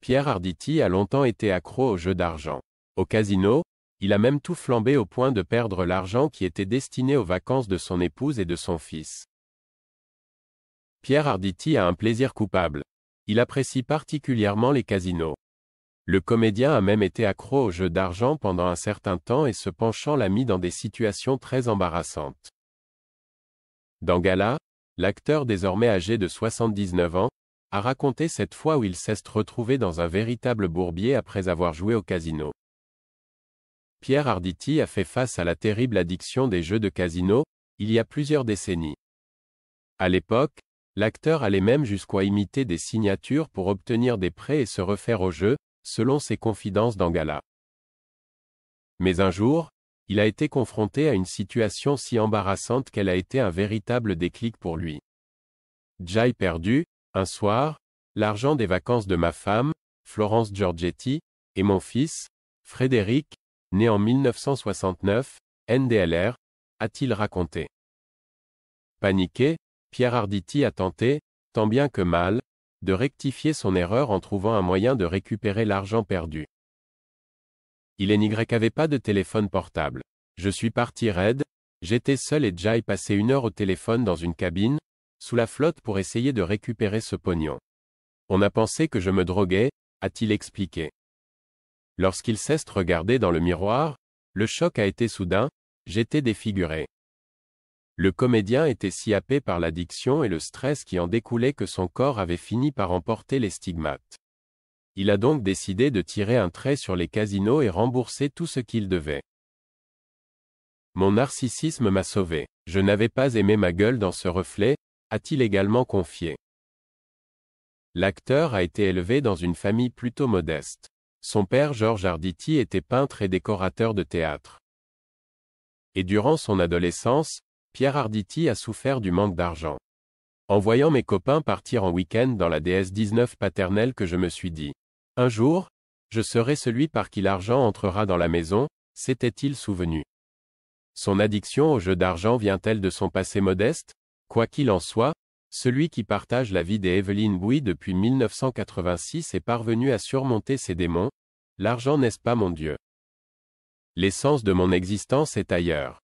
Pierre Arditi a longtemps été accro aux jeux d'argent. Au casino, il a même tout flambé au point de perdre l'argent qui était destiné aux vacances de son épouse et de son fils. Pierre Arditi a un plaisir coupable. Il apprécie particulièrement les casinos. Le comédien a même été accro aux jeux d'argent pendant un certain temps et ce penchant l'a mis dans des situations très embarrassantes. Dans Gala, l'acteur désormais âgé de 79 ans, a raconté cette fois où il s'est retrouvé dans un véritable bourbier après avoir joué au casino. Pierre Arditi a fait face à la terrible addiction des jeux de casino, il y a plusieurs décennies. À l'époque, l'acteur allait même jusqu'à imiter des signatures pour obtenir des prêts et se refaire au jeu, selon ses confidences dans Gala. Mais un jour, il a été confronté à une situation si embarrassante qu'elle a été un véritable déclic pour lui. J'ai perdu, un soir, l'argent des vacances de ma femme, Florence Giorgetti, et mon fils, Frédéric, né en 1969, NDLR, a-t-il raconté. Paniqué, Pierre Arditi a tenté, tant bien que mal, de rectifier son erreur en trouvant un moyen de récupérer l'argent perdu. Il n'avait pas de téléphone portable. Je suis parti raide, j'étais seul et j'ai passé 1 heure au téléphone dans une cabine, sous la flotte pour essayer de récupérer ce pognon. On a pensé que je me droguais, a-t-il expliqué. Lorsqu'il s'est regardé dans le miroir, le choc a été soudain, j'étais défiguré. Le comédien était si happé par l'addiction et le stress qui en découlait que son corps avait fini par emporter les stigmates. Il a donc décidé de tirer un trait sur les casinos et rembourser tout ce qu'il devait. Mon narcissisme m'a sauvé. Je n'avais pas aimé ma gueule dans ce reflet, a-t-il également confié. L'acteur a été élevé dans une famille plutôt modeste. Son père Georges Arditi était peintre et décorateur de théâtre. Et durant son adolescence, Pierre Arditi a souffert du manque d'argent. En voyant mes copains partir en week-end dans la DS-19 paternelle que je me suis dit. Un jour, je serai celui par qui l'argent entrera dans la maison, s'était-il souvenu. Son addiction au jeu d'argent vient-elle de son passé modeste? Quoi qu'il en soit, celui qui partage la vie d'Evelyn Bouy depuis 1986 est parvenu à surmonter ses démons. L'argent n'est-ce pas mon Dieu? L'essence de mon existence est ailleurs.